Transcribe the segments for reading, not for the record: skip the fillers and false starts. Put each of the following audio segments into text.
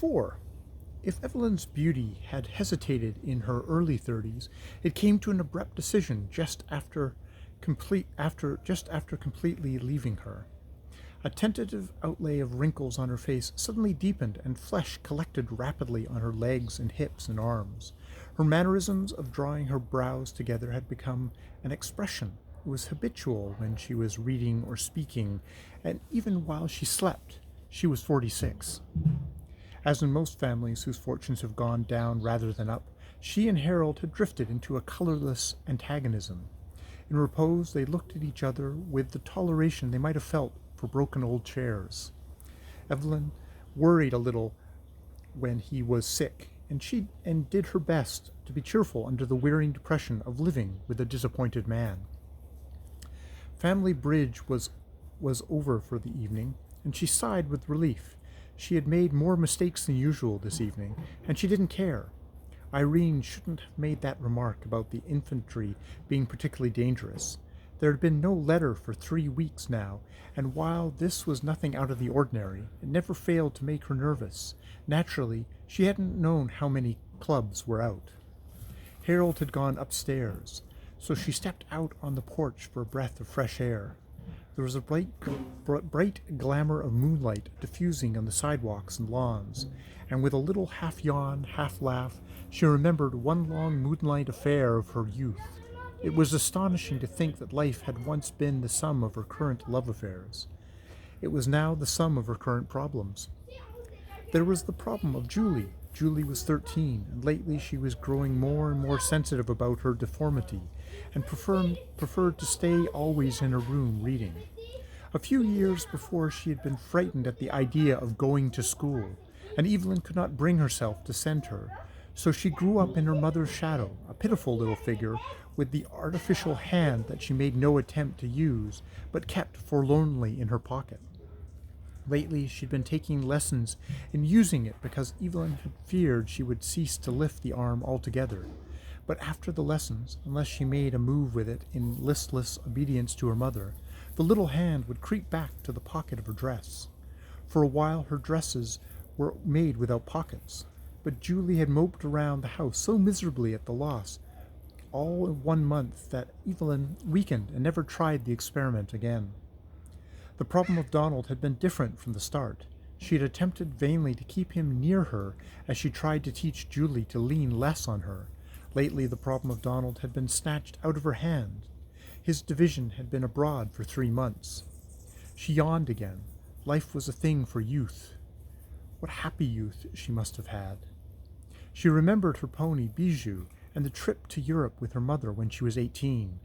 4. If Evelyn's beauty had hesitated in her early 30s, it came to an abrupt decision just after completely leaving her. A tentative outlay of wrinkles on her face suddenly deepened, and flesh collected rapidly on her legs and hips and arms. Her mannerisms of drawing her brows together had become an expression. It was habitual when she was reading or speaking, and even while she slept. She was 46. As in most families whose fortunes have gone down rather than up, she and Harold had drifted into a colorless antagonism. In repose, they looked at each other with the toleration they might have felt for broken old chairs. Evelyn worried a little when he was sick, and did her best to be cheerful under the wearing depression of living with a disappointed man. Family bridge was over for the evening, and she sighed with relief. She had made more mistakes than usual this evening, and she didn't care. Irene shouldn't have made that remark about the infantry being particularly dangerous. There had been no letter for 3 weeks now, and while this was nothing out of the ordinary, it never failed to make her nervous. Naturally, she hadn't known how many clubs were out. Harold had gone upstairs, so she stepped out on the porch for a breath of fresh air. There was a bright glamour of moonlight diffusing on the sidewalks and lawns, and with a little half-yawn, half-laugh, she remembered one long moonlight affair of her youth. It was astonishing to think that life had once been the sum of her current love affairs. It was now the sum of her current problems. There was the problem of Julie. Julie was 13, and lately she was growing more and more sensitive about her deformity, and preferred to stay always in her room reading. A few years before she had been frightened at the idea of going to school, and Evelyn could not bring herself to send her, so she grew up in her mother's shadow, a pitiful little figure with the artificial hand that she made no attempt to use, but kept forlornly in her pocket. Lately she'd been taking lessons in using it because Evelyn had feared she would cease to lift the arm altogether. But after the lessons, unless she made a move with it in listless obedience to her mother, the little hand would creep back to the pocket of her dress. For a while her dresses were made without pockets, but Julie had moped around the house so miserably at the loss all in 1 month that Evelyn weakened and never tried the experiment again. The problem of Donald had been different from the start. She had attempted vainly to keep him near her as she tried to teach Julie to lean less on her. Lately the problem of Donald had been snatched out of her hand. His division had been abroad for 3 months. She yawned again. Life was a thing for youth. What happy youth she must have had. She remembered her pony Bijou and the trip to Europe with her mother when she was 18.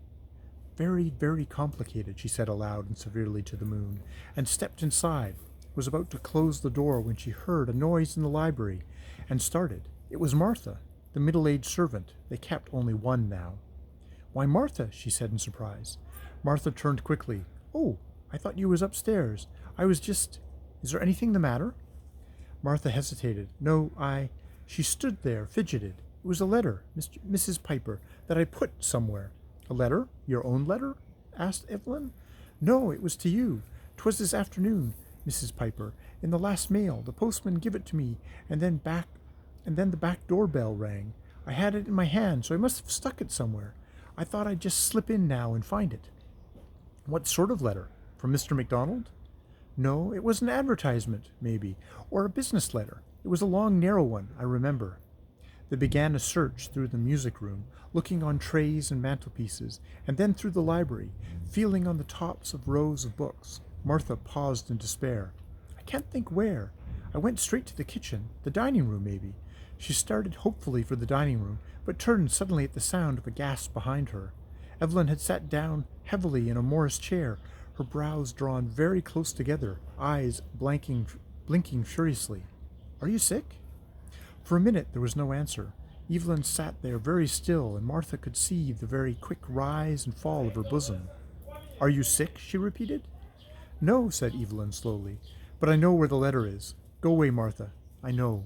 Very, very complicated, she said aloud and severely to the moon, and stepped inside, was about to close the door when she heard a noise in the library, and started. It was Martha, the middle-aged servant. They kept only one now. "Why, Martha," she said in surprise. Martha turned quickly. "Oh, I thought you was upstairs. I was just... Is there anything the matter?" Martha hesitated. "No, She stood there, fidgeted. "It was a letter, Mrs. Piper, that I put somewhere." "A letter? Your own letter?" asked Evelyn. "No, it was to you. 'Twas this afternoon, Mrs. Piper. In the last mail. The postman give it to me, and then the back door bell rang. I had it in my hand, so I must have stuck it somewhere. I thought I'd just slip in now and find it." "What sort of letter? From Mr. MacDonald?" "No, it was an advertisement, maybe, or a business letter. It was a long, narrow one, I remember." They began a search through the music room, looking on trays and mantelpieces, and then through the library, feeling on the tops of rows of books. Martha paused in despair. "I can't think where. I went straight to the kitchen, the dining room, maybe." She started hopefully for the dining room, but turned suddenly at the sound of a gasp behind her. Evelyn had sat down heavily in a Morris chair, her brows drawn very close together, eyes blinking furiously. "Are you sick?" For a minute there was no answer. Evelyn sat there very still, and Martha could see the very quick rise and fall of her bosom. "Are you sick?" she repeated. "No," said Evelyn slowly, "but I know where the letter is. Go away, Martha. I know."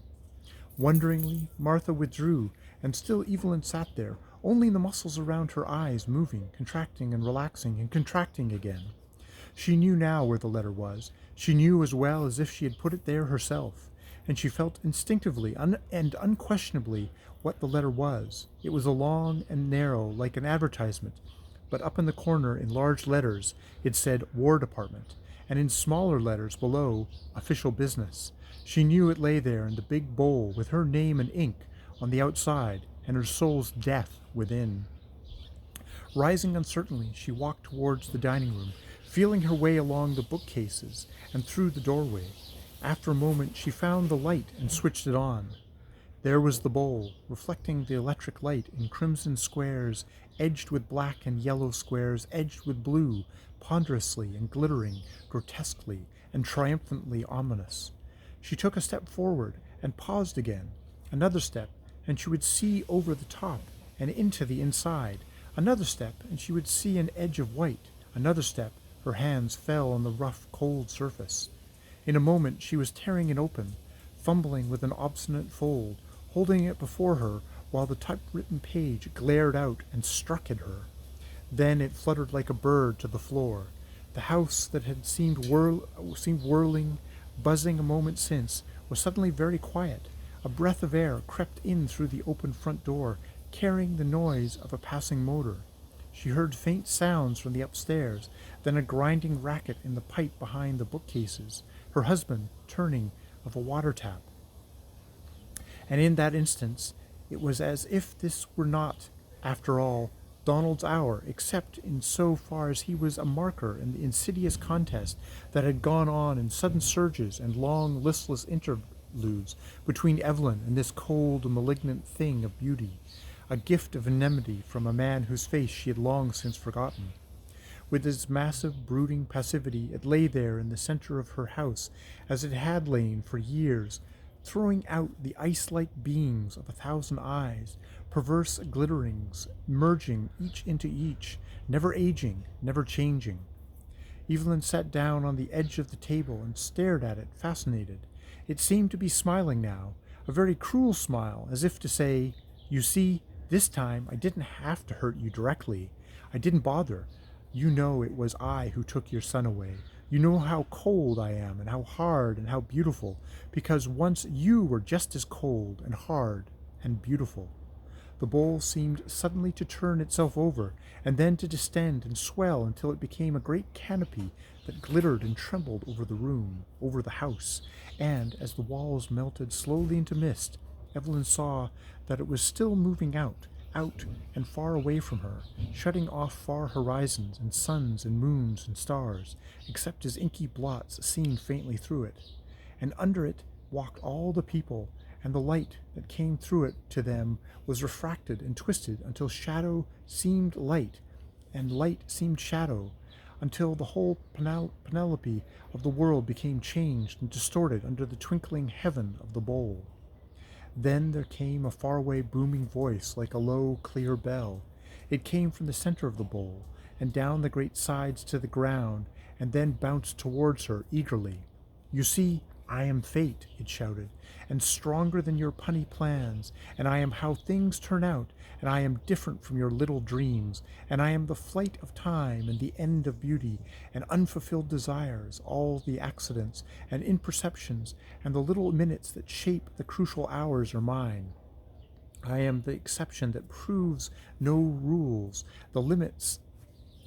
Wonderingly, Martha withdrew, and still Evelyn sat there, only the muscles around her eyes moving, contracting and relaxing and contracting again. She knew now where the letter was. She knew as well as if she had put it there herself, and she felt instinctively and unquestionably what the letter was. It was a long and narrow, like an advertisement, but up in the corner in large letters it said War Department, and in smaller letters below, Official Business. She knew it lay there in the big bowl with her name in ink on the outside and her soul's death within. Rising uncertainly, she walked towards the dining room, feeling her way along the bookcases and through the doorway. After a moment, she found the light and switched it on. There was the bowl, reflecting the electric light in crimson squares, edged with black and yellow squares, edged with blue, ponderously and glittering, grotesquely and triumphantly ominous. She took a step forward and paused again. Another step, and she would see over the top and into the inside. Another step, and she would see an edge of white. Another step, her hands fell on the rough, cold surface. In a moment she was tearing it open, fumbling with an obstinate fold, holding it before her while the typewritten page glared out and struck at her. Then it fluttered like a bird to the floor. The house that had seemed whirling, buzzing a moment since, was suddenly very quiet. A breath of air crept in through the open front door, carrying the noise of a passing motor. She heard faint sounds from the upstairs, then a grinding racket in the pipe behind the bookcases, her husband turning of a water tap. And in that instant, it was as if this were not, after all, Donald's hour, except in so far as he was a marker in the insidious contest that had gone on in sudden surges and long, listless interludes between Evelyn and this cold, malignant thing of beauty, a gift of enmity from a man whose face she had long since forgotten. With its massive, brooding passivity, it lay there in the center of her house, as it had lain for years, throwing out the ice-like beams of 1,000 eyes, perverse glitterings, merging each into each, never aging, never changing. Evelyn sat down on the edge of the table and stared at it, fascinated. It seemed to be smiling now, a very cruel smile, as if to say, "You see, this time I didn't have to hurt you directly. I didn't bother. You know it was I who took your son away. You know how cold I am and how hard and how beautiful, because once you were just as cold and hard and beautiful." The bowl seemed suddenly to turn itself over, and then to distend and swell until it became a great canopy that glittered and trembled over the room, over the house, and as the walls melted slowly into mist, Evelyn saw that it was still moving out and far away from her, shutting off far horizons and suns and moons and stars, except as inky blots seen faintly through it. And under it walked all the people, and the light that came through it to them was refracted and twisted until shadow seemed light, and light seemed shadow, until the whole Penelope of the world became changed and distorted under the twinkling heaven of the bowl. Then there came a faraway booming voice like a low, clear bell. It came from the center of the bowl, and down the great sides to the ground, and then bounced towards her eagerly. "You see, I am fate," it shouted, "and stronger than your punny plans, and I am how things turn out, and I am different from your little dreams, and I am the flight of time and the end of beauty, and unfulfilled desires, all the accidents and imperceptions, and the little minutes that shape the crucial hours are mine. I am the exception that proves no rules, the limits.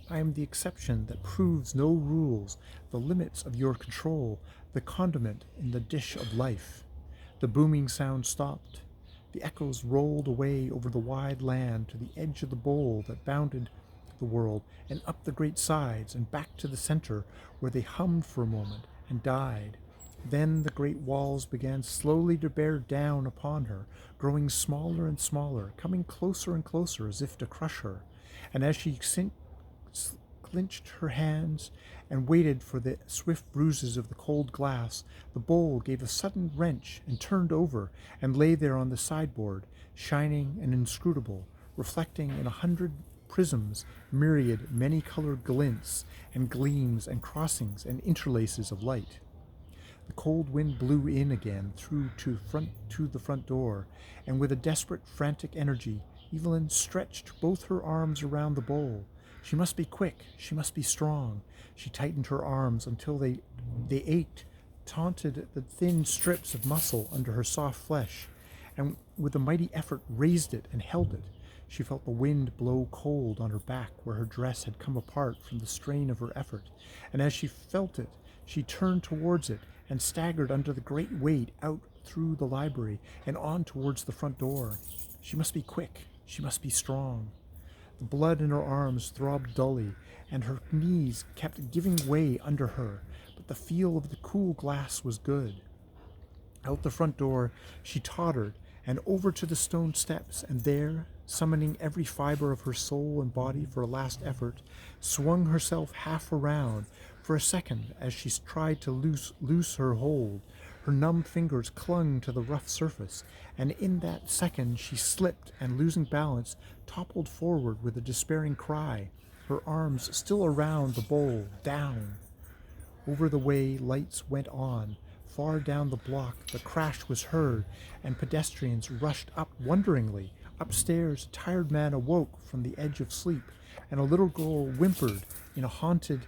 I am the exception that proves no rules, the limits of your control, the condiment in the dish of life." The booming sound stopped. The echoes rolled away over the wide land to the edge of the bowl that bounded the world, and up the great sides, and back to the center, where they hummed for a moment and died. Then the great walls began slowly to bear down upon her, growing smaller and smaller, coming closer and closer as if to crush her. And as she clinched her hands and waited for the swift bruises of the cold glass, the bowl gave a sudden wrench and turned over and lay there on the sideboard, shining and inscrutable, reflecting in 100 prisms, myriad many-colored glints and gleams and crossings and interlaces of light. The cold wind blew in again through to the front door, and with a desperate, frantic energy, Evelyn stretched both her arms around the bowl. She must be quick, she must be strong. She tightened her arms until they ached, taunted the thin strips of muscle under her soft flesh, and with a mighty effort raised it and held it. She felt the wind blow cold on her back where her dress had come apart from the strain of her effort, and as she felt it, she turned towards it and staggered under the great weight out through the library and on towards the front door. She must be quick. She must be strong. The blood in her arms throbbed dully, and her knees kept giving way under her, but the feel of the cool glass was good. Out the front door she tottered, and over to the stone steps, and there, summoning every fiber of her soul and body for a last effort, swung herself half around. For a second, as she tried to loose her hold, her numb fingers clung to the rough surface, and in that second she slipped and, losing balance, toppled forward with a despairing cry, her arms still around the bowl, down. Over the way lights went on. Far down the block the crash was heard, and pedestrians rushed up wonderingly. Upstairs, a tired man awoke from the edge of sleep, and a little girl whimpered in a haunted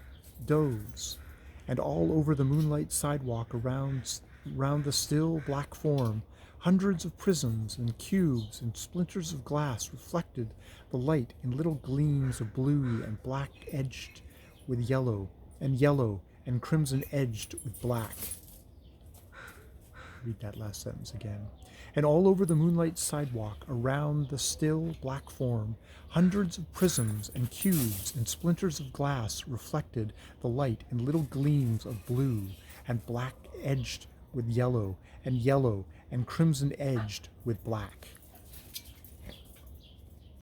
doze. And all over the moonlight sidewalk around the still black form, hundreds of prisms and cubes and splinters of glass reflected the light in little gleams of blue and black edged with yellow and crimson edged with black. Read that last sentence again. And all over the moonlight sidewalk, around the still black form, hundreds of prisms and cubes and splinters of glass reflected the light in little gleams of blue and black edged with yellow and crimson edged with black.